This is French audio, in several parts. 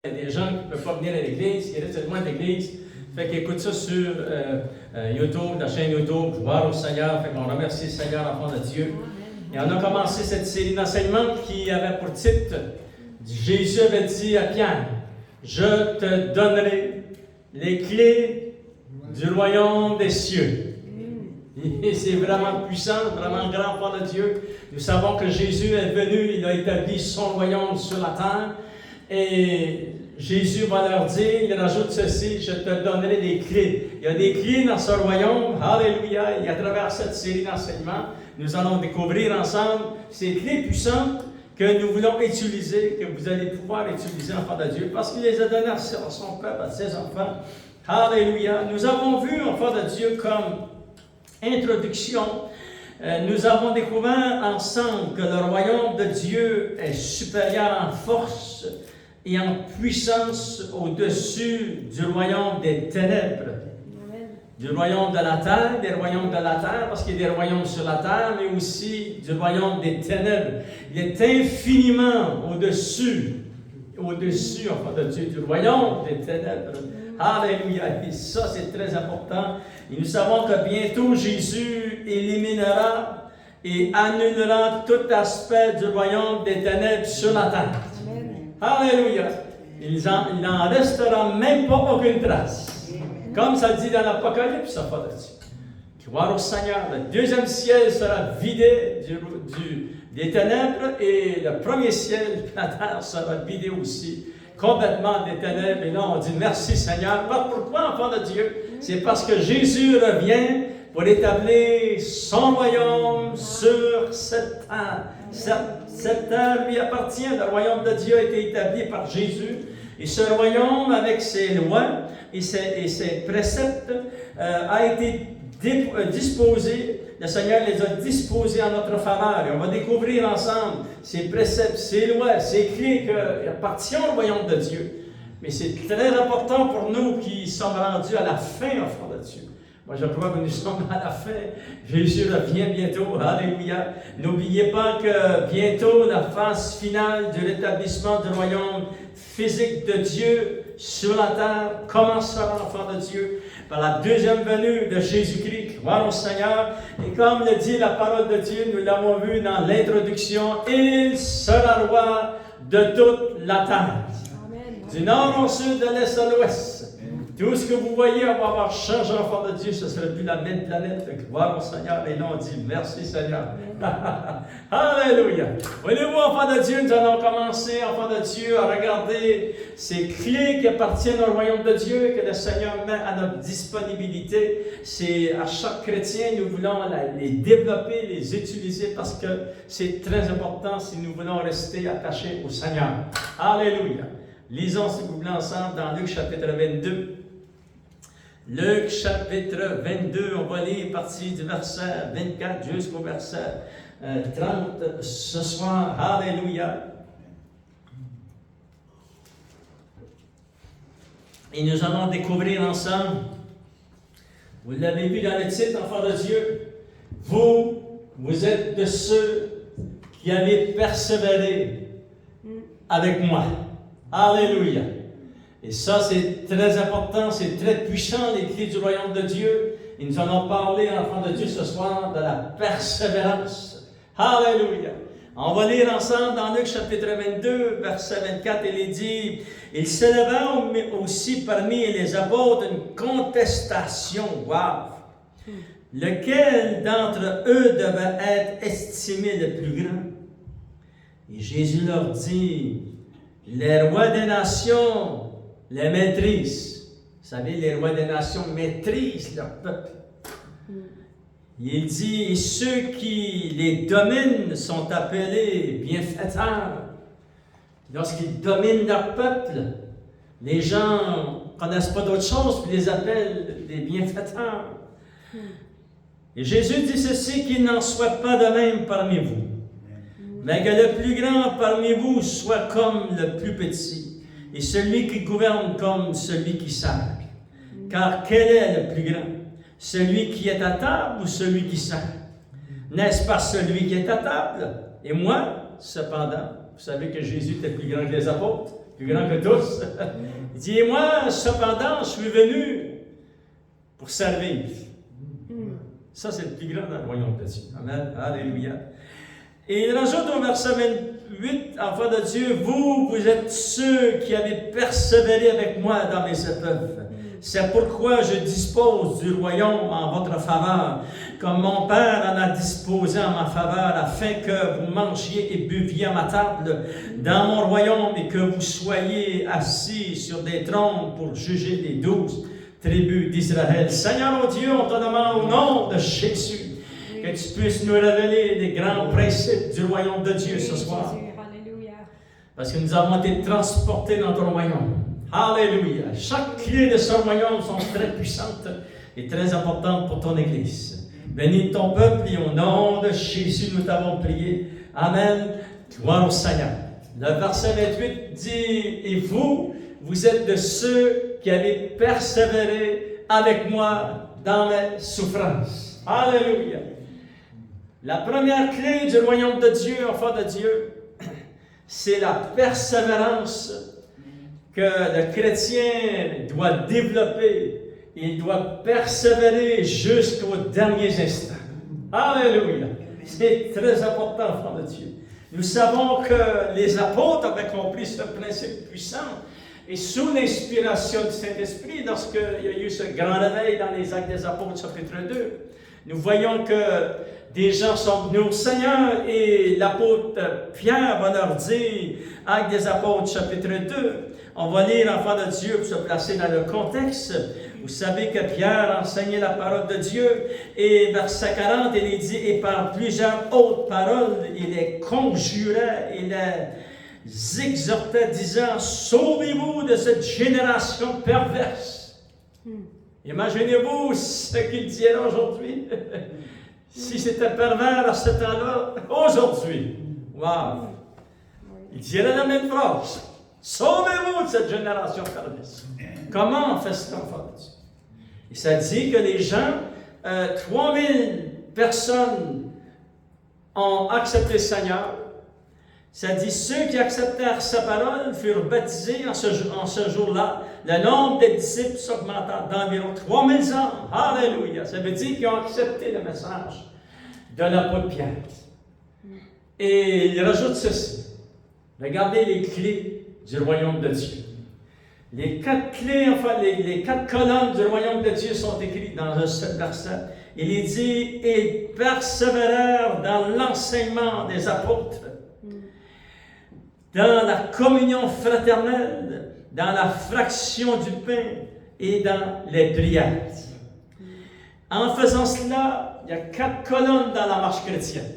Il y a des gens qui ne peuvent pas venir à l'église, qui restent loin de l'église. Fait qu'ils écoutent ça sur YouTube, la chaîne YouTube, Gloire au Seigneur. Fait qu'on remercie le Seigneur, enfant de Dieu. Et on a commencé cette série d'enseignements qui avait pour titre Jésus avait dit à Pierre, je te donnerai les clés du royaume des cieux. Et c'est vraiment puissant, vraiment grand par de Dieu. Nous savons que Jésus est venu, il a établi son royaume sur la terre. Et Jésus va leur dire, il rajoute ceci, je te donnerai des clés. Il y a des clés dans ce royaume, alléluia, et à travers cette série d'enseignements, nous allons découvrir ensemble ces clés puissantes que nous voulons utiliser, que vous allez pouvoir utiliser, enfants de Dieu, parce qu'il les a données à son peuple, à ses enfants. Alléluia. Nous avons vu, enfants de Dieu, comme introduction, nous avons découvert ensemble que le royaume de Dieu est supérieur en force et en puissance au-dessus du royaume des ténèbres. Amen. Du royaume de la terre, des royaumes de la terre, parce qu'il y a des royaumes sur la terre, mais aussi du royaume des ténèbres. Il est infiniment au-dessus, enfin, de Dieu, du royaume des ténèbres. Alléluia. Et ça, c'est très important. Et nous savons que bientôt, Jésus éliminera et annulera tout aspect du royaume des ténèbres sur la terre. Alléluia. Il n'en restera même pas aucune trace. Comme ça dit dans l'Apocalypse, ça va dessus. Gloire au Seigneur. Le deuxième ciel sera vidé des ténèbres et le premier ciel, la terre, sera vidé aussi complètement des ténèbres. Et là, on dit merci Seigneur. Pourquoi, enfant de Dieu? C'est parce que Jésus revient pour établir son royaume sur cette terre. Cette terre lui appartient. Le royaume de Dieu a été établi par Jésus. Et ce royaume, avec ses lois et ses préceptes, a été disposé. Le Seigneur les a disposés en notre faveur. Et on va découvrir ensemble ces préceptes, ces lois, ces clés qui appartiennent au royaume de Dieu. Mais c'est très important pour nous qui sommes rendus à la fin, enfants de Dieu. Moi, je crois que nous sommes à la fin. Jésus revient bientôt. Alléluia. N'oubliez pas que bientôt, la phase finale de l'établissement du royaume physique de Dieu sur la terre commencera, enfants de Dieu, par la deuxième venue de Jésus-Christ. Gloire au Seigneur. Et comme le dit la parole de Dieu, nous l'avons vu dans l'introduction, il sera roi de toute la terre. Amen. Du nord au sud, de l'est à l'ouest. Tout ce que vous voyez, on va avoir changé, enfant de Dieu, ce ne serait plus la même planète. Gloire au Seigneur. Et là, on dit merci, Seigneur. Alléluia. Voyez-vous, enfant de Dieu, nous allons commencer, enfant de Dieu, à regarder ces clés qui appartiennent au royaume de Dieu, que le Seigneur met à notre disponibilité. C'est à chaque chrétien, nous voulons les développer, les utiliser, parce que c'est très important si nous voulons rester attachés au Seigneur. Alléluia. Lisons, si vous voulez, ensemble dans Luc chapitre 22. Luc chapitre 22, on va lire partie du verset 24 jusqu'au verset 30 ce soir. Alléluia. Et nous allons découvrir ensemble, vous l'avez vu dans le titre, enfants de Dieu, vous êtes de ceux qui avez persévéré avec moi. Alléluia. Et ça, c'est très important, c'est très puissant, les clés du royaume de Dieu. Et nous allons parler, enfants de Dieu, ce soir, de la persévérance. Alléluia. On va lire ensemble dans Luc chapitre 22, verset 24, il est dit, « Il s'éleva aussi parmi les apôtres une contestation. » Wow! « Lequel d'entre eux devait être estimé le plus grand? » Et Jésus leur dit, « Les rois des nations les maîtrisent. » Vous savez, les rois des nations maîtrisent leur peuple. Il dit, et ceux qui les dominent sont appelés bienfaiteurs. Lorsqu'ils dominent leur peuple, les gens ne connaissent pas d'autre chose, puis les appellent des bienfaiteurs. Et Jésus dit ceci, qu'il n'en soit pas de même parmi vous, mais que le plus grand parmi vous soit comme le plus petit, et celui qui gouverne comme celui qui sert. Car quel est le plus grand? Celui qui est à table ou celui qui sert? N'est-ce pas celui qui est à table? Et moi, cependant, vous savez que Jésus était plus grand que les apôtres. plus grand que tous. Il dit, et moi, cependant, je suis venu pour servir. Ça, c'est le plus grand dans le royaume de Dieu. Amen. Alléluia. Et il rajoute au verset 28, enfants de Dieu, vous êtes ceux qui avez persévéré avec moi dans mes épreuves. C'est pourquoi je dispose du royaume en votre faveur, comme mon Père en a disposé en ma faveur, afin que vous mangiez et buviez à ma table dans mon royaume et que vous soyez assis sur des trônes pour juger les 12 tribus d'Israël. Seigneur, oh Dieu, on te demande au nom de Jésus que tu puisses nous révéler les grands principes du royaume de Dieu ce soir. Parce que nous avons été transportés dans ton royaume. Alléluia. Chaque clé de ce royaume sont très puissantes et très importantes pour ton Église. Bénis ton peuple et au nom de Jésus, nous t'avons prié. Amen. Gloire au Seigneur. Le verset 28 dit, et vous, vous êtes de ceux qui avez persévéré avec moi dans mes souffrances. Alléluia. La première clé du royaume de Dieu, enfant de Dieu, c'est la persévérance que le chrétien doit développer. Il doit persévérer jusqu'aux derniers instants. Alléluia. C'est très important, enfant de Dieu. Nous savons que les apôtres avaient compris ce principe puissant. Et sous l'inspiration du Saint-Esprit, lorsqu'il y a eu ce grand réveil dans les Actes des Apôtres, chapitre 2, nous voyons que des gens sont venus au Seigneur et l'apôtre Pierre va leur dire, Actes des Apôtres, chapitre 2, on va lire l'enfant de Dieu pour se placer dans le contexte. Vous savez que Pierre enseignait la parole de Dieu et verset 40, il dit, et par plusieurs autres paroles, il les conjurait, il les exhortait, disant, sauvez-vous de cette génération perverse. Imaginez-vous ce qu'il dirait aujourd'hui. Si c'était pervers à ce temps-là, aujourd'hui, wow, il dirait la même phrase. Sauvez-vous de cette génération perverse. Comment on fait ça, enfant de Dieu? Et ça dit que les gens, 3000 personnes ont accepté le Seigneur. Ça dit, ceux qui acceptèrent sa parole furent baptisés en ce jour-là. Le nombre des disciples s'augmenta d'environ 3000 hommes. Alléluia! Ça veut dire qu'ils ont accepté le message de l'apôtre Pierre. Et il rajoute ceci. Regardez les clés du royaume de Dieu. Les 4 clés, enfin, les 4 colonnes du royaume de Dieu sont écrites dans ce verset. Il est dit, ils persévérèrent dans l'enseignement des apôtres, dans la communion fraternelle, dans la fraction du pain et dans les prières. En faisant cela, il y a 4 colonnes dans la marche chrétienne.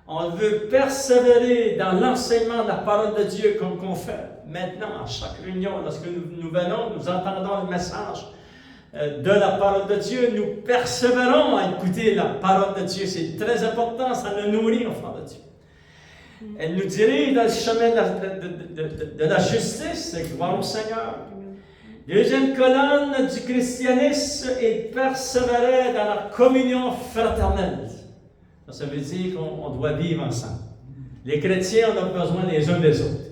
On veut persévérer dans l'enseignement de la parole de Dieu comme qu'on fait maintenant à chaque réunion. Lorsque nous venons, nous entendons le message de la parole de Dieu. Nous persévérons à écouter la parole de Dieu. C'est très important, ça nous nourrit, enfants de Dieu. Elle nous dirige dans le chemin de la justice, gloire au Seigneur. Deuxième colonne du christianisme, il persévérait dans la communion fraternelle. Ça veut dire qu'on doit vivre ensemble. Les chrétiens, on a besoin les uns des autres.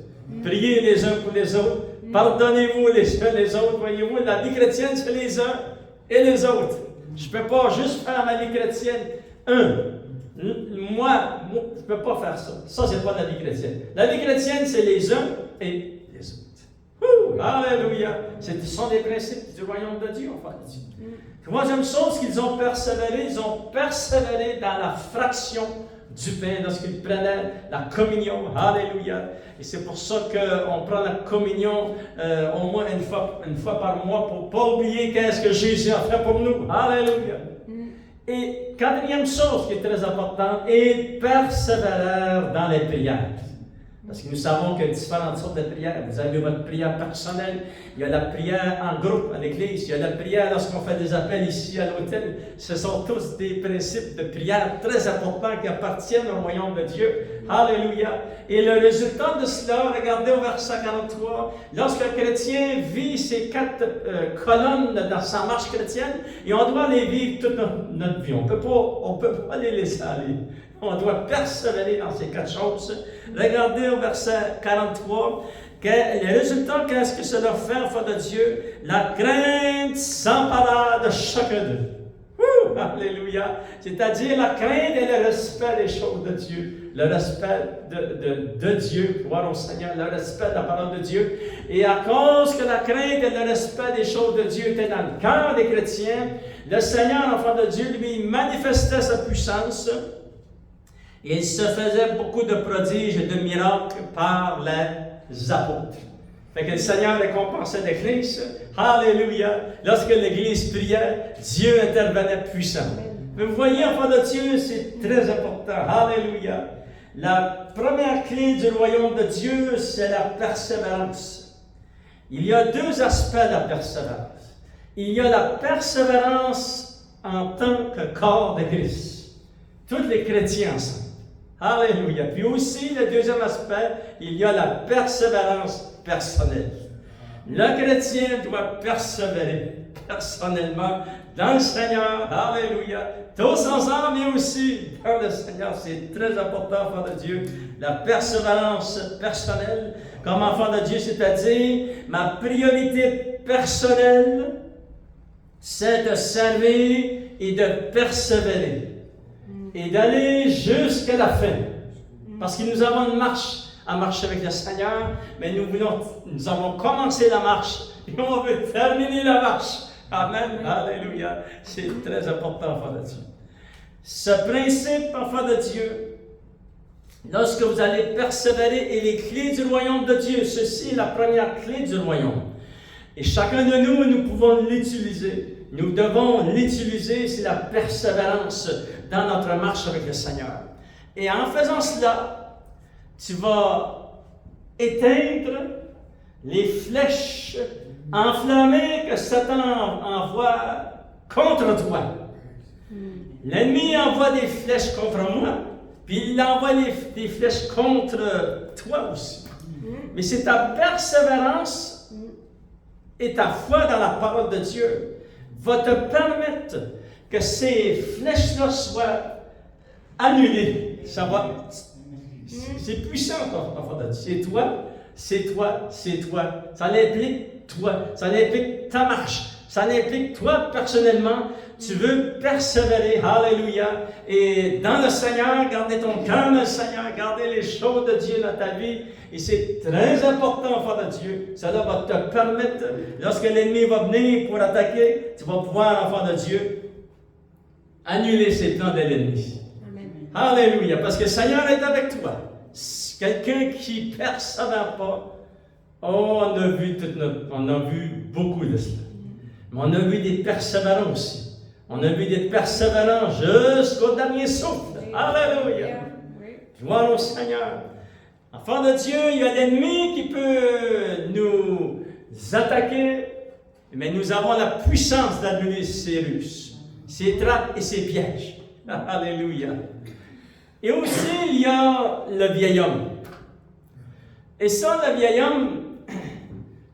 Priez les uns pour les autres. Pardonnez-vous les uns les autres. Voyez-vous, la vie chrétienne, c'est les uns et les autres. Je ne peux pas juste faire ma vie chrétienne moi, je ne peux pas faire ça. Ça, ce n'est pas la vie chrétienne. La vie chrétienne, c'est les uns et les autres. Alléluia! Ce sont des principes du royaume de Dieu, enfin, de Dieu. Troisième chose qu'ils ont persévéré dans la fraction du pain lorsqu'ils prenaient la communion. Alléluia! Et c'est pour ça qu'on prend la communion au moins une fois par mois pour ne pas oublier qu'est-ce que Jésus a fait pour nous. Alléluia! Et quatrième chose qui est très importante, ils persévèrent dans les prières. Parce que nous savons qu'il y a différentes sortes de prières. Vous avez votre prière personnelle, il y a la prière en groupe à l'église, il y a la prière lorsqu'on fait des appels ici à l'hôtel. Ce sont tous des principes de prière très importants qui appartiennent au royaume de Dieu. Alléluia! Et le résultat de cela, regardez au verset 43, lorsque le chrétien vit ces 4 colonnes dans sa marche chrétienne, et on doit les vivre toute notre vie. On ne peut pas les laisser aller. On doit persévérer dans ces 4 choses. Regardez au verset 43. Les résultats, qu'est-ce que cela fait, enfants de Dieu? La crainte s'empara de chacun d'eux. Alléluia! C'est-à-dire la crainte et le respect des choses de Dieu, le respect de Dieu, gloire au Seigneur, le respect de la parole de Dieu. Et à cause que la crainte et le respect des choses de Dieu étaient dans le cœur des chrétiens, le Seigneur, enfant de Dieu, lui, manifestait sa puissance et il se faisait beaucoup de prodiges et de miracles par les apôtres. Fait que le Seigneur récompensait l'Église. Alléluia! Lorsque l'Église priait, Dieu intervenait puissamment. Mais vous voyez, enfants de Dieu, c'est très important. Alléluia! La première clé du royaume de Dieu, c'est la persévérance. Il y a deux aspects de la persévérance. Il y a la persévérance en tant que corps de Christ. Tous les chrétiens ensemble. Alléluia! Puis aussi, le deuxième aspect, il y a la persévérance personnelle. Le chrétien doit persévérer personnellement dans le Seigneur. Alléluia! Tous ensemble, mais aussi dans le Seigneur. C'est très important, enfant de Dieu. La persévérance personnelle, comme enfant de Dieu, c'est-à-dire ma priorité personnelle, c'est de servir et de persévérer. Et d'aller jusqu'à la fin. Parce que nous avons une marche à marcher avec le Seigneur, mais nous avons commencé la marche et on veut terminer la marche. Amen. Alléluia. C'est très important, enfant de Dieu. Ce principe, enfant de Dieu, lorsque vous allez persévérer, et les clés du royaume de Dieu, ceci est la première clé du royaume. Et chacun de nous, nous pouvons l'utiliser. Nous devons l'utiliser, c'est la persévérance dans notre marche avec le Seigneur. Et en faisant cela, tu vas éteindre les flèches enflammées que Satan envoie contre toi. L'ennemi envoie des flèches contre moi, puis il envoie des flèches contre toi aussi. Mais c'est ta persévérance et ta foi dans la parole de Dieu va te permettre que ces flèches-là soient annulées. Ça va. C'est puissant, enfant de Dieu. C'est toi, c'est toi, c'est toi. Ça implique toi. Ça implique ta marche. Ça implique toi personnellement. Tu veux persévérer. Alléluia. Et dans le Seigneur, garder ton cœur dans le Seigneur, garder les choses de Dieu dans ta vie. Et c'est très important, enfant de Dieu. Cela va te permettre, lorsque l'ennemi va venir pour attaquer, tu vas pouvoir, enfant de Dieu, annuler ses plans de l'ennemi. Alléluia, parce que le Seigneur est avec toi. Quelqu'un qui ne persévère pas, on a vu beaucoup de cela. Mais on a vu des persévérants aussi. On a vu des persévérants jusqu'au dernier souffle. Alléluia. Gloire au Seigneur. Enfant de Dieu, il y a l'ennemi qui peut nous attaquer, mais nous avons la puissance d'annuler ses ruses, ses trappes et ses pièges. Alléluia. Et aussi, il y a le vieil homme. Et ça, le vieil homme,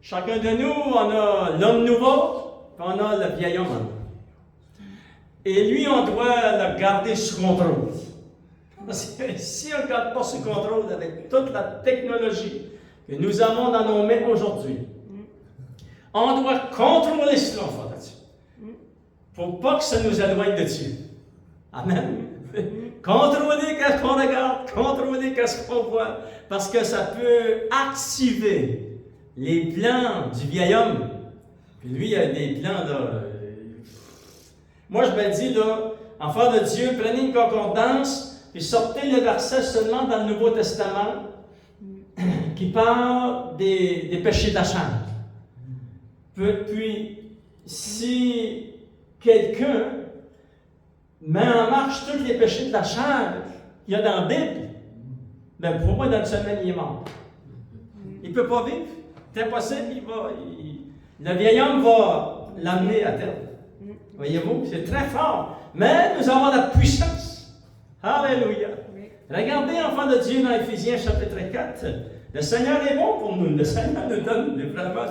chacun de nous, on a l'homme nouveau, puis on a le vieil homme. Et lui, on doit le garder sous contrôle. Parce que si on ne garde pas sous contrôle avec toute la technologie que nous avons dans nos mains aujourd'hui, on doit contrôler cela, enfant de Dieu. Pour pas que ça nous éloigne de Dieu. Amen. Contrôler qu'est-ce qu'on regarde, contrôler qu'est-ce qu'on voit, parce que ça peut activer les plans du vieil homme. Puis lui, il a des plans là. Moi, je me dis là, enfant de Dieu, prenez une concordance, puis sortez le verset seulement dans le Nouveau Testament qui parle des péchés de la chair. Puis, si quelqu'un met en marche tous les péchés de la chair qu'il y a dans la Bible, bien pour moi, dans une semaine, il est mort. Il ne peut pas vivre. C'est impossible. Le vieil homme va l'amener à terre. Voyez-vous, c'est très fort. Mais nous avons la puissance. Alléluia. Regardez, enfants de Dieu, dans Éphésiens chapitre 4. Le Seigneur est bon pour nous. Le Seigneur nous donne vraiment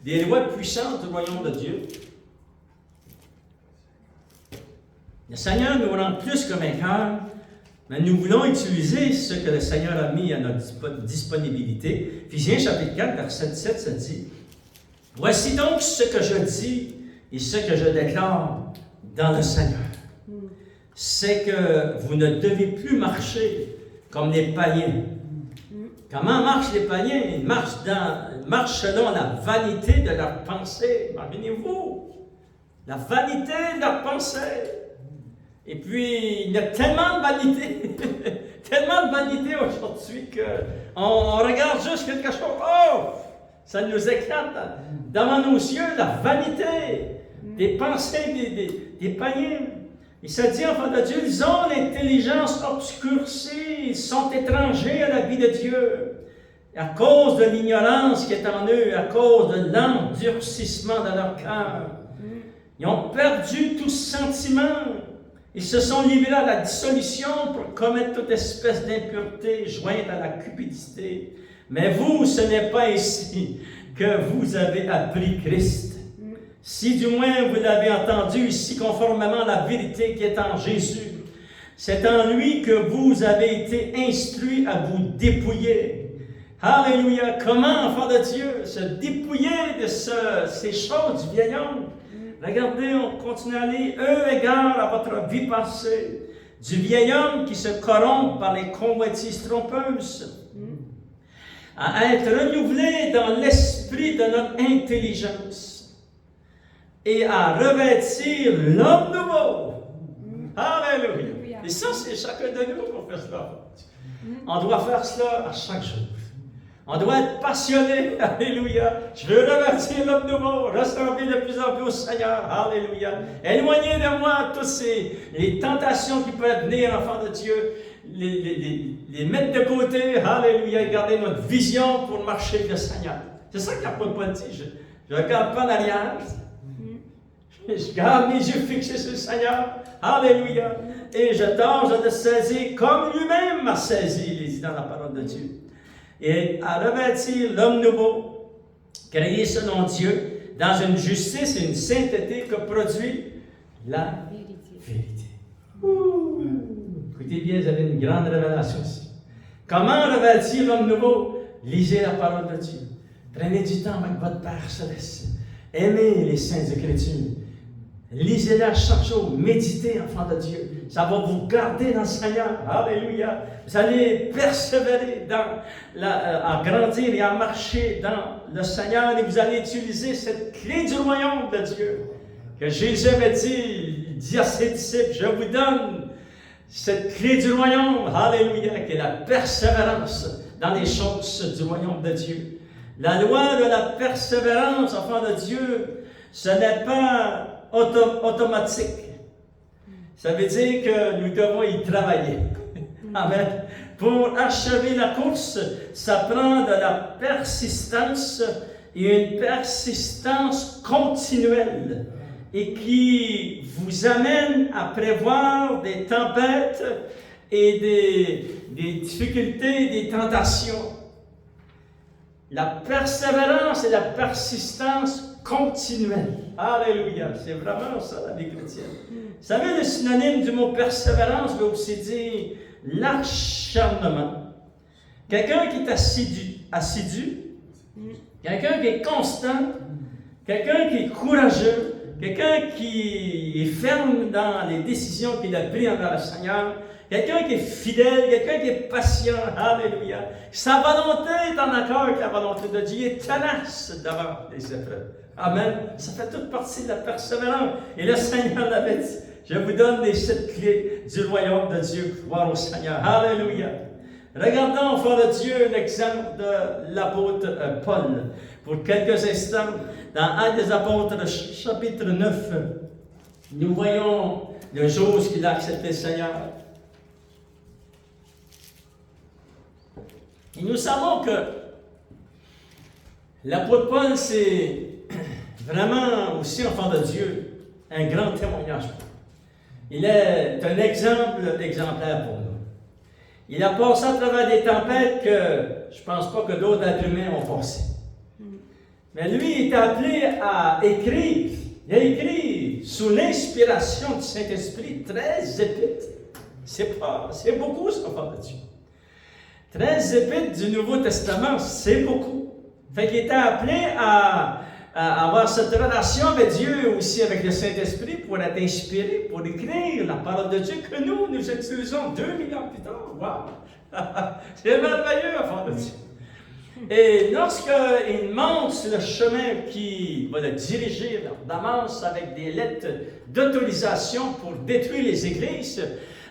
des lois puissantes du royaume de Dieu. Le Seigneur nous rend plus que vainqueurs Mais nous voulons utiliser ce que le Seigneur a mis à notre disponibilité. Éphésiens chapitre 4, verset 17, ça dit « Voici donc ce que je dis et ce que je déclare dans le Seigneur. C'est que vous ne devez plus marcher comme les païens. » Comment marchent les païens? Ils marchent selon la vanité de leurs pensées. Imaginez-vous, la vanité de leurs pensées. Et puis, il y a tellement de vanité, tellement de vanité aujourd'hui qu'on regarde juste quelque chose. Oh! Ça nous éclate devant nos yeux, la vanité des pensées des païens. Il se dit, enfants de Dieu, ils ont l'intelligence obscurcie, ils sont étrangers à la vie de Dieu. À cause de l'ignorance qui est en eux, à cause de l'endurcissement de leur cœur. Ils ont perdu tout sentiment. Ils se sont livrés à la dissolution pour commettre toute espèce d'impureté jointe à la cupidité. Mais vous, ce n'est pas ici que vous avez appris Christ. Si du moins vous l'avez entendu ici conformément à la vérité qui est en Jésus, c'est en lui que vous avez été instruits à vous dépouiller. Alléluia! Comment, enfants de Dieu, se dépouiller de ces choses du vieil homme? Regardez, on continue à aller, eux égarent à votre vie passée, du vieil homme qui se corrompt par les convoitises trompeuses, à être renouvelé dans l'esprit de notre intelligence et à revêtir l'homme nouveau. Alléluia! Et ça, c'est chacun de nous qu'on fait cela. On doit faire cela à chaque jour. On doit être passionné. Alléluia. Je veux revêtir l'homme nouveau, ressembler de plus en plus au Seigneur. Alléluia. Éloignez de moi toutes les tentations qui peuvent venir, enfants de Dieu. Les mettre de côté. Alléluia. Et garder notre vision pour marcher avec le Seigneur. C'est ça qu'il n'a pas dit. Je ne regarde pas en arrière. Je garde mes yeux fixés sur le Seigneur. Alléluia. Et je tâche de le saisir comme lui-même m'a saisi, il est dit dans la parole de Dieu. Et à revêtir l'homme nouveau, créé selon Dieu, dans une justice et une sainteté que produit la vérité. Écoutez bien, vous avez une grande révélation ici. Comment revêtir l'homme nouveau? Lisez la parole de Dieu. Prenez du temps avec votre Père Céleste. Aimez les saintes Écritures. Lisez-la chaque jour. Méditez, enfants de Dieu. Ça va vous garder dans le Seigneur. Alléluia. Vous allez persévérer à grandir et à marcher dans le Seigneur. Et vous allez utiliser cette clé du royaume de Dieu. Que Jésus avait dit, il dit à ses disciples, je vous donne cette clé du royaume. Alléluia. Qui est la persévérance dans les choses du royaume de Dieu. La loi de la persévérance, enfants de Dieu, ce n'est pas automatique. Ça veut dire que nous devons y travailler. Amen. Pour achever la course, ça prend de la persistance et une persistance continuelle et qui vous amène à prévoir des tempêtes et des difficultés, des tentations. La persévérance et la persistance continuelle. Alléluia. C'est vraiment ça la vie chrétienne. Vous savez, le synonyme du mot persévérance veut aussi dire l'acharnement. Quelqu'un qui est assidu, quelqu'un qui est constant, quelqu'un qui est courageux, quelqu'un qui est ferme dans les décisions qu'il a prises envers le Seigneur, quelqu'un qui est fidèle, quelqu'un qui est patient. Alléluia. Sa volonté est en accord avec la volonté de Dieu. Il est tenace devant les épreuves. Amen. Ça fait toute partie de la persévérance. Et le Seigneur l'avait dit. Je vous donne les 7 clés du royaume de Dieu. Gloire au Seigneur. Alléluia. Regardons, enfants de Dieu, l'exemple de l'apôtre Paul. Pour quelques instants, dans Actes des Apôtres, chapitre 9, nous voyons le jour où il a accepté le Seigneur. Et nous savons que l'apôtre Paul, c'est vraiment aussi, enfant de Dieu, un grand témoignage. Il est un exemple exemplaire pour nous. Il a passé à travers des tempêtes que je ne pense pas que d'autres êtres humains ont passé. Mais lui, il est appelé à écrire. Il a écrit sous l'inspiration du Saint-Esprit 13 épîtres. C'est beaucoup, ça, enfant de Dieu. 13 épîtres du Nouveau Testament, c'est beaucoup. Fait qu'il était appelé à avoir cette relation avec Dieu, aussi avec le Saint-Esprit, pour être inspiré, pour écrire la parole de Dieu que nous utilisons 2000 ans plus tard. Wow! C'est merveilleux, enfant de Dieu. Et lorsqu'il monte sur le chemin qui va le diriger vers Damas avec des lettres d'autorisation pour détruire les églises,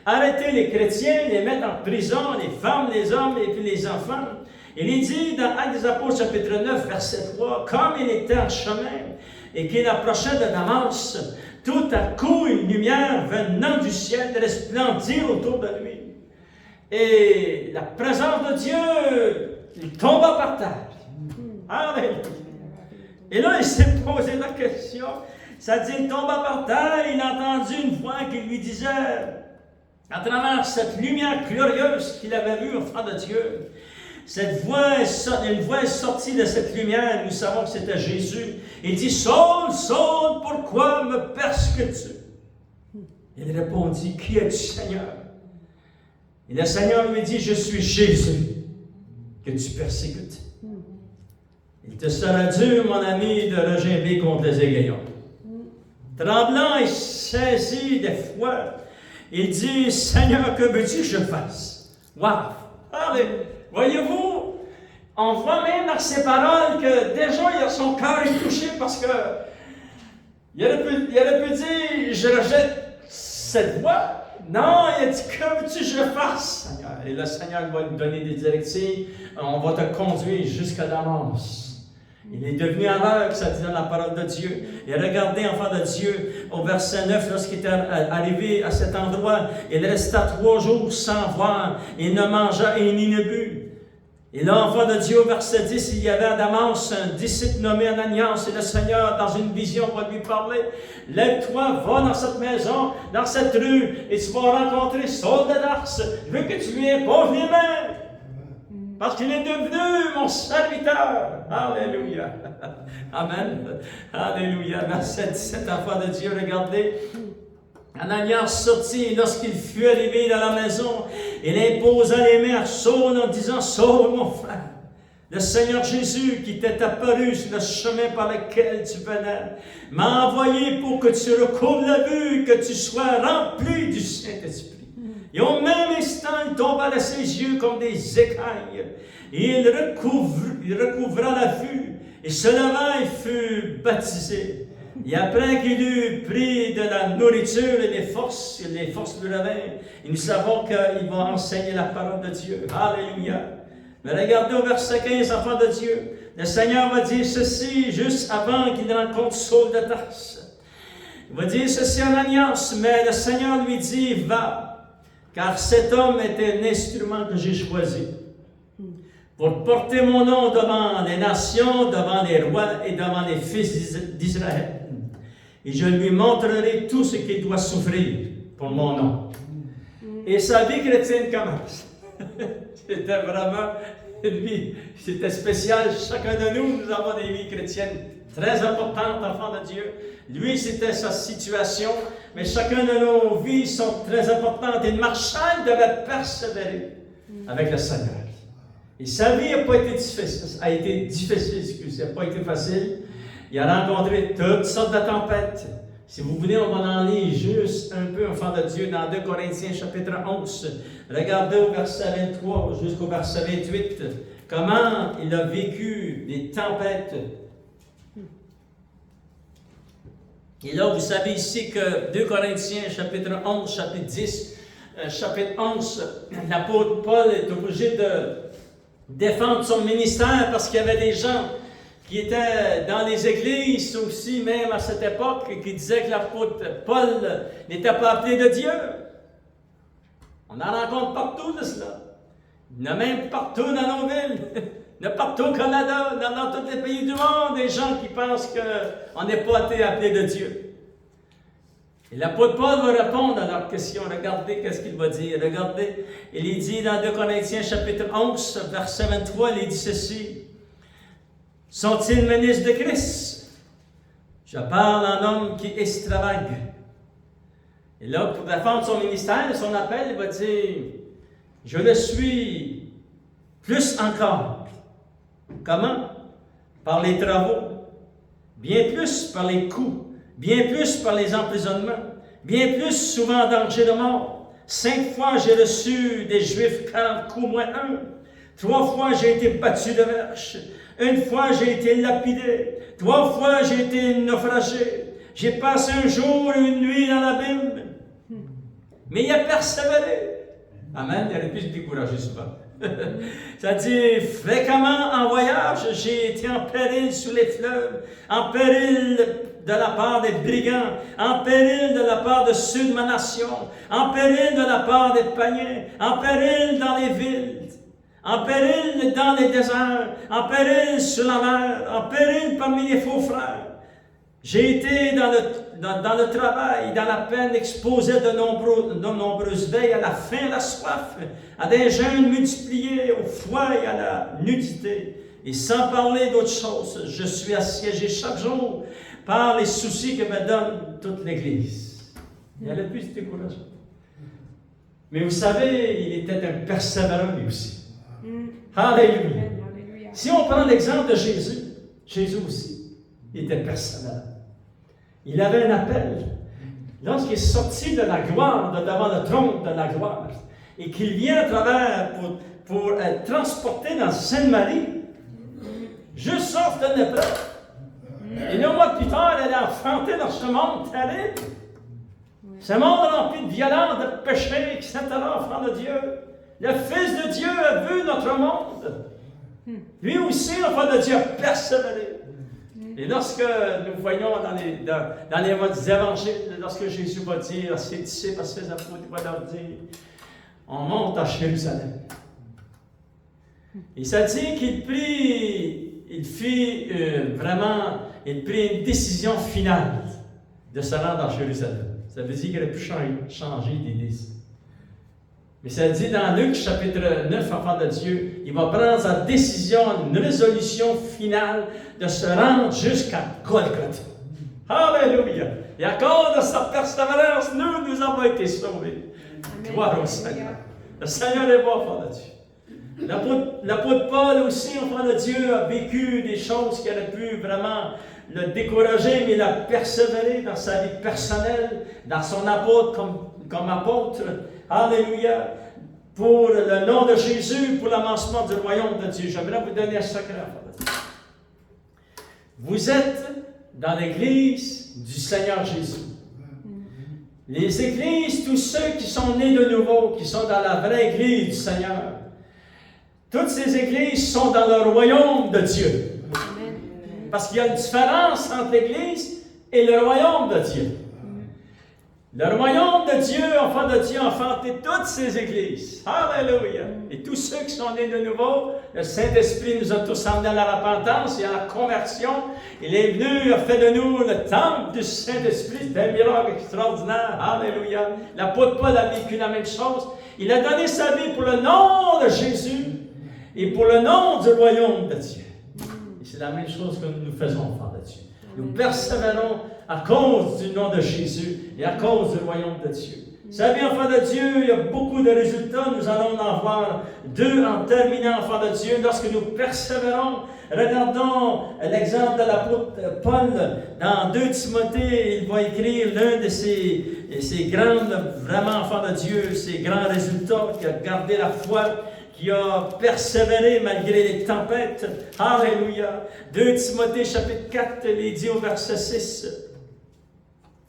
arrêter les chrétiens, les mettre en prison, les femmes, les hommes et puis les enfants, il dit dans Actes des Apôtres, chapitre 9, verset 3, « Comme il était en chemin et qu'il approchait de Damas, tout à coup une lumière venant du ciel resplendit autour de lui. Et la présence de Dieu, il tomba par terre. Alléluia. Et là, il s'est posé la question. Ça dit, il tomba par terre, il a entendu une voix qui lui disait, à travers cette lumière glorieuse qu'il avait vue au front de Dieu, une voix est sortie de cette lumière, nous savons que c'était Jésus. Il dit, Saul, Saul, pourquoi me persécutes-tu? Il répondit, qui es-tu, Seigneur? Et le Seigneur lui dit, je suis Jésus que tu persécutes. Il te sera dur, mon ami, de regimber contre les égayons. Tremblant et saisi d'effroi, il dit, Seigneur, que veux-tu que je fasse? Waouh! Allez, voyez-vous, on voit même dans ses paroles que déjà son cœur est touché parce que il aurait pu dire, je rejette cette voix. Non, il a dit, que veux-tu que je fasse, Seigneur? Et le Seigneur va lui donner des directives. On va te conduire jusqu'à Damas. Il est devenu aveugle, ça dit dans la parole de Dieu. Et regardez, enfant de Dieu, au verset 9, lorsqu'il était arrivé à cet endroit, il resta 3 jours sans voir. Il ne mangea et il ne but. Et là, enfant de Dieu, au verset 10, il y avait à Damas un disciple nommé Ananias, et le Seigneur, dans une vision, va lui parler. Lève-toi, va dans cette maison, dans cette rue, et tu vas rencontrer Saul de Tarse. Je veux que tu lui imposes les mains, parce qu'il est devenu mon serviteur. Alléluia. Amen. Alléluia. Verset 17, enfant de Dieu, regardez. Ananias sortit, lorsqu'il fut arrivé dans la maison, il imposa les mains à Saul en disant, Saul, mon frère, le Seigneur Jésus qui t'est apparu sur le chemin par lequel tu venais, m'a envoyé pour que tu recouvres la vue, que tu sois rempli du Saint-Esprit. Et au même instant, il tomba de ses yeux comme des écailles, et il recouvra la vue, et se leva et fut baptisé. Et après qu'il eut pris de la nourriture et les forces du réveil, et nous savons qu'il va enseigner la parole de Dieu. Alléluia. Mais regardez au verset 15, enfants de Dieu. Le Seigneur va dire ceci juste avant qu'il rencontre Saul de Tarse. Il va dire ceci à Ananias, mais le Seigneur lui dit, va, car cet homme est un instrument que j'ai choisi pour porter mon nom devant les nations, devant les rois et devant les fils d'Israël. Et je lui montrerai tout ce qu'il doit souffrir pour mon nom. Et sa vie chrétienne commence. C'était vraiment une vie, c'était spécial. Chacun de nous avons des vies chrétiennes très importantes, enfants de Dieu. Lui, c'était sa situation, mais chacun de nos vies sont très importantes. Et Marshall devait persévérer avec le Seigneur. Et sa vie n'a pas été difficile, n'a pas été facile. Il a rencontré toutes sortes de tempêtes. Si vous voulez, on va en lire juste un peu, enfant de Dieu, dans 2 Corinthiens, chapitre 11. Regardez au verset 23 jusqu'au verset 28, comment il a vécu les tempêtes. Et là, vous savez ici que 2 Corinthiens, chapitre 11, chapitre 10, chapitre 11, l'apôtre Paul est obligé de défendre son ministère parce qu'il y avait des gens qui étaient dans les églises aussi, même à cette époque, qui disaient que l'apôtre Paul n'était pas appelé de Dieu. On en rencontre partout de cela. Il y en a même partout dans nos villes. Il y en a partout au Canada, dans tous les pays du monde, des gens qui pensent qu'on n'est pas été appelé de Dieu. Et l'apôtre Paul va répondre à leur question. Regardez qu'est-ce qu'il va dire. Regardez, il dit dans 2 Corinthiens chapitre 11, verset 23, il dit ceci. Sont-ils ministres de Christ? Je parle en homme qui extravague. Et là, pour défendre son ministère, son appel, il va dire, je le suis plus encore. Comment? Par les travaux, bien plus par les coups, bien plus par les emprisonnements, bien plus souvent en danger de mort. 5 fois j'ai reçu des Juifs 40 coups moins 1. 3 fois j'ai été battu de verge. 1 fois j'ai été lapidé. 3 fois j'ai été naufragé. J'ai passé un jour et une nuit dans l'abîme. Mais il a persévéré. Amen, il aurait pu se décourager souvent. Ça dit, fréquemment en voyage, j'ai été en péril sur les fleuves, en péril de la part des brigands, en péril de la part de ceux de ma nation, en péril de la part des païens, en péril dans les villes, en péril dans les déserts, en péril sur la mer, en péril parmi les faux frères. J'ai été dans le travail, dans la peine, exposé de nombreuses veilles, à la faim, à la soif, à des jeûnes multipliés, au froid et à la nudité. Et sans parler d'autre chose, je suis assiégé chaque jour par les soucis que me donne toute l'Église. Il n'allait plus se décourager. Mais vous savez, il était un persévérant lui aussi. Alléluia. Si on prend l'exemple de Jésus, Jésus aussi, il était persévérant. Il avait un appel. Lorsqu'il est sorti de la gloire, de devant le trône de la gloire, et qu'il vient à travers pour être transporté dans Sainte-Marie, juste sauf de l'épreuve. Et 1 mois plus tard, elle a affronté dans ce monde terrible. Ce monde rempli de violence, de péché, etc., enfant de Dieu. Le Fils de Dieu a vu notre monde. Lui aussi, enfant de Dieu, a persévéré. Et lorsque nous voyons dans les évangiles, lorsque Jésus va dire à ses disciples, à ses apôtres, il va leur dire, on monte à Jérusalem. Et ça dit qu'il prit une décision finale de se rendre à Jérusalem. Ça veut dire qu'il aurait pu changer d'idée. Mais ça dit dans Luc chapitre 9, enfant de Dieu, il va prendre sa décision, une résolution finale de se rendre jusqu'à Golgotha. Alléluia! Et à cause de sa persévérance, nous avons été sauvés. Gloire au Seigneur. Le Seigneur est bon, enfant de Dieu. L'apôtre Paul aussi, enfant de Dieu, a vécu des choses qui auraient pu vraiment le décourager, mais il a persévéré dans sa vie personnelle, dans son apôtre comme apôtre. Alléluia! Pour le nom de Jésus, pour l'avancement du royaume de Dieu. J'aimerais vous donner un secret. Vous êtes dans l'église du Seigneur Jésus. Les églises, tous ceux qui sont nés de nouveau, qui sont dans la vraie église du Seigneur, toutes ces églises sont dans le royaume de Dieu. Parce qu'il y a une différence entre l'église et le royaume de Dieu. Le royaume de Dieu, enfant de Dieu, enfanté toutes ces églises. Alléluia! Et tous ceux qui sont nés de nouveau, le Saint-Esprit nous a tous amenés à la repentance et à la conversion. Il est venu, a fait de nous le temple du Saint-Esprit. C'est un miracle extraordinaire. Alléluia! L'apôtre Paul a vécu la même chose. Il a donné sa vie pour le nom de Jésus et pour le nom du royaume de Dieu. Et c'est la même chose que nous faisons, enfant de Dieu. Nous persévérons à cause du nom de Jésus et à cause du royaume de Dieu. Vous savez, enfants de Dieu, il y a beaucoup de résultats. Nous allons en voir 2 en terminant, enfants de Dieu. Lorsque nous persévérons, regardons l'exemple de l'apôtre Paul dans 2 Timothée. Il va écrire l'un de ces grands, vraiment enfants de Dieu, ces grands résultats, qui a gardé la foi, qui a persévéré malgré les tempêtes. Alléluia. 2 Timothée chapitre 4, il dit au verset 6.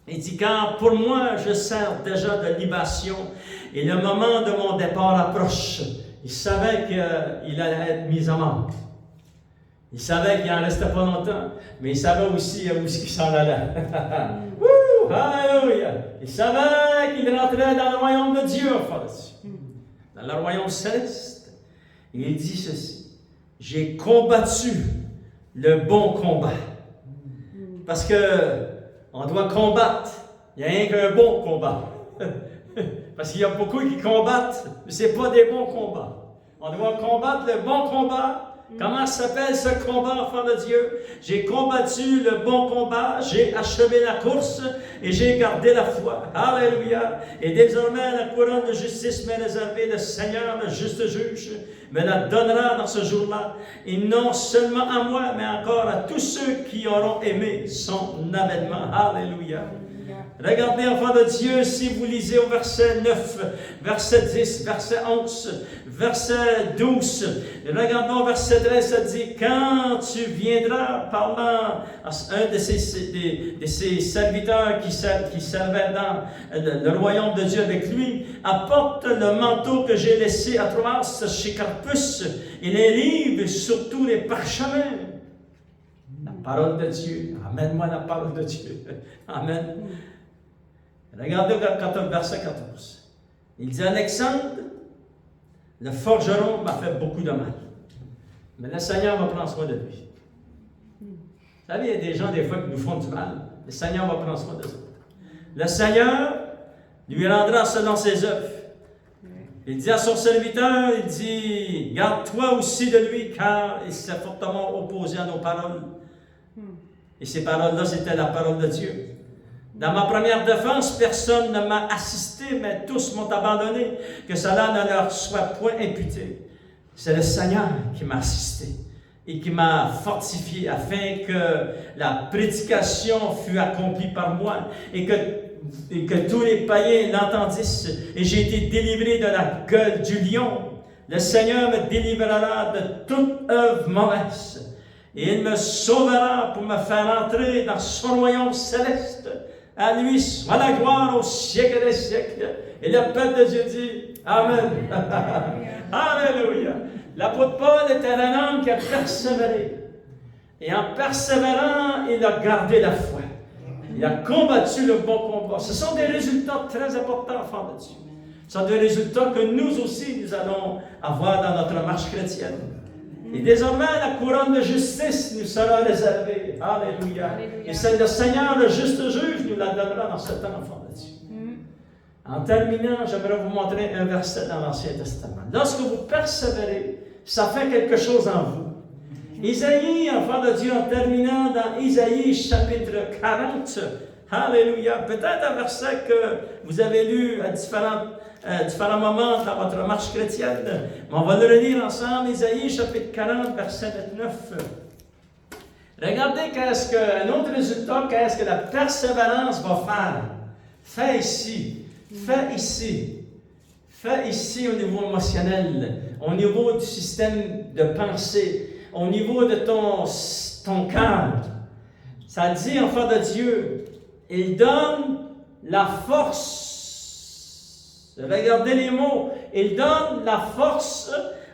Il dit, car pour moi, je sers déjà de libation et le moment de mon départ approche. Il savait qu'il allait être mis à mort. Il savait qu'il n'en restait pas longtemps, mais il savait aussi où il s'en allait. Alléluia! Il savait qu'il rentrait dans le royaume de Dieu, dans le royaume céleste. Et il dit ceci, j'ai combattu le bon combat. Parce que on doit combattre. Il n'y a rien qu'un bon combat. Parce qu'il y a beaucoup qui combattent, mais ce n'est pas des bons combats. On doit combattre le bon combat Comment s'appelle ce combat, enfant de Dieu? J'ai combattu le bon combat, j'ai achevé la course et j'ai gardé la foi. Alléluia. Et désormais, la couronne de justice m'est réservée. Le Seigneur, le juste juge, me la donnera dans ce jour-là. Et non seulement à moi, mais encore à tous ceux qui auront aimé son avènement. Alléluia. Regardez, enfants de Dieu, si vous lisez au verset 9, verset 10, verset 11, verset 12, regardons au verset 13, ça dit, quand tu viendras, parlant à un de ses serviteurs qui servait dans le royaume de Dieu avec lui, apporte le manteau que j'ai laissé à Troas chez Carpus et les livres, surtout les parchemins. La parole de Dieu. Amène-moi la parole de Dieu. Amen. Regardez au verset 14. Il dit, Alexandre, le forgeron m'a fait beaucoup de mal. Mais le Seigneur va prendre soin de lui. Vous savez, il y a des gens, des fois, qui nous font du mal. Le Seigneur va prendre soin d'eux autres. Le Seigneur lui rendra selon ses œuvres. Il dit à son serviteur, il dit, garde-toi aussi de lui, car il s'est fortement opposé à nos paroles. Et ces paroles-là, c'était la parole de Dieu. Dans ma première défense, personne ne m'a assisté, mais tous m'ont abandonné, que cela ne leur soit point imputé. C'est le Seigneur qui m'a assisté et qui m'a fortifié afin que la prédication fût accomplie par moi et que tous les païens l'entendissent. Et j'ai été délivré de la gueule du lion. Le Seigneur me délivrera de toute œuvre mauvaise et il me sauvera pour me faire entrer dans son royaume céleste. À lui soit la gloire au siècle des siècles. Et le peuple de Dieu dit Amen. Alléluia. L'apôtre Paul était un homme qui a persévéré. Et en persévérant, il a gardé la foi. Il a combattu le bon combat. Ce sont des résultats très importants, enfants de Dieu. Ce sont des résultats que nous aussi, nous allons avoir dans notre marche chrétienne. Et désormais, la couronne de justice nous sera réservée. Alléluia. Et c'est le Seigneur, le juste juge, nous la donnera dans ce temps, enfant de Dieu. En terminant, j'aimerais vous montrer un verset dans l'Ancien Testament. Lorsque vous persévérez, ça fait quelque chose en vous. Isaïe, enfant de Dieu, en terminant dans Isaïe chapitre 40, Alléluia, peut-être un verset que vous avez lu à différents moments dans votre marche chrétienne. Mais on va le relire ensemble, Isaïe chapitre 40, verset 29. Regardez un autre résultat, qu'est-ce que la persévérance va faire. Fais ici au niveau émotionnel, au niveau du système de pensée, au niveau de ton cœur. Ça dit, enfant de Dieu, il donne la force. Regardez les mots. Il donne la force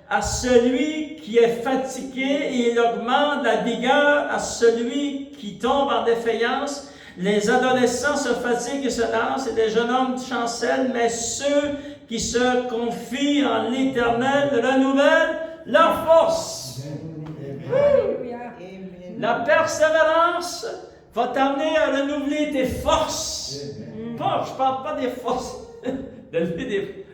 à celui qui est fatigué et il augmente la vigueur à celui qui tombe en défaillance. Les adolescents se fatiguent et se lassent et les jeunes hommes chancellent, mais ceux qui se confient en l'Éternel renouvellent leur force. La persévérance va t'amener à renouveler tes forces. Je ne parle pas des forces de lever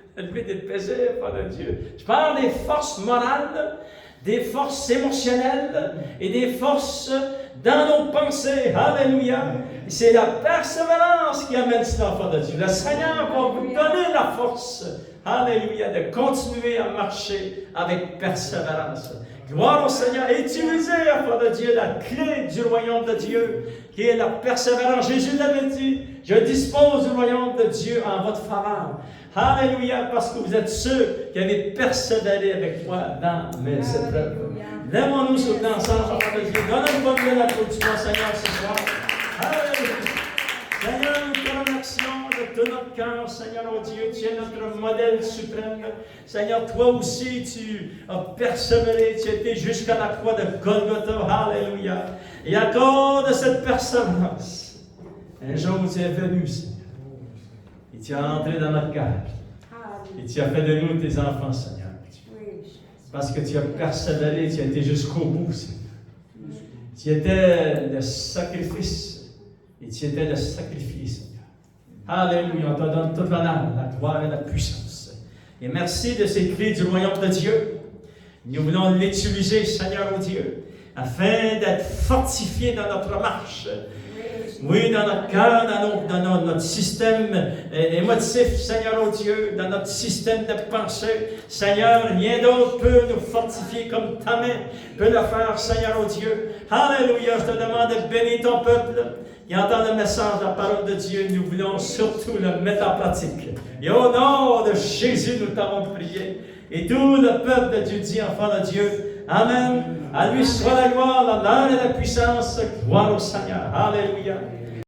des pesées, pas de Dieu. Je parle des forces morales, des forces émotionnelles et des forces dans nos pensées. Alléluia. C'est la persévérance qui amène cela, enfant de Dieu. Le Seigneur va vous donner la force, alléluia, de continuer à marcher avec persévérance. Gloire au Seigneur. Utilisez, enfant de Dieu, la clé du royaume de Dieu, qui est la persévérance. Jésus l'avait dit, je dispose du royaume de Dieu en votre faveur. Alléluia, parce que vous êtes ceux qui avez persévéré avec moi dans mes épreuves. Lèvons-nous soutenons ensemble, enfant de Dieu. Donnez-moi bien l'applaudissement, Seigneur, ce soir. Alléluia. Seigneur, nous te remercions de tout notre cœur, Seigneur, oh Dieu, tu es notre modèle suprême. Seigneur, toi aussi, tu as persévéré, tu étais jusqu'à la croix de Golgotha. Alléluia. Et à cause de cette persévérance, un jour tu es venu, Seigneur. Et tu es entré dans notre cœur. Et tu as fait de nous tes enfants, Seigneur. Parce que tu as persévéré, tu as été jusqu'au bout, Seigneur. Tu étais le sacrifice. Et tu étais le sacrifice, Seigneur. Alléluia. On te donne toute l'honneur, la gloire et la puissance. Et merci de ces clés du royaume de Dieu. Nous voulons l'utiliser, Seigneur, oh Dieu, afin d'être fortifiés dans notre marche. Oui, dans notre cœur, dans notre système émotif, Seigneur, oh Dieu, dans notre système de pensée. Seigneur, rien d'autre peut nous fortifier comme ta main peut le faire, Seigneur, oh Dieu. Alléluia, je te demande de bénir ton peuple. Et entend le message, la parole de Dieu, nous voulons surtout le mettre en pratique. Et au nom de Jésus, nous t'avons prié. Et tout le peuple de Dieu dit, enfant de Dieu, Amen. À lui soit la gloire, l'honneur et la puissance. Gloire au Seigneur. Alléluia.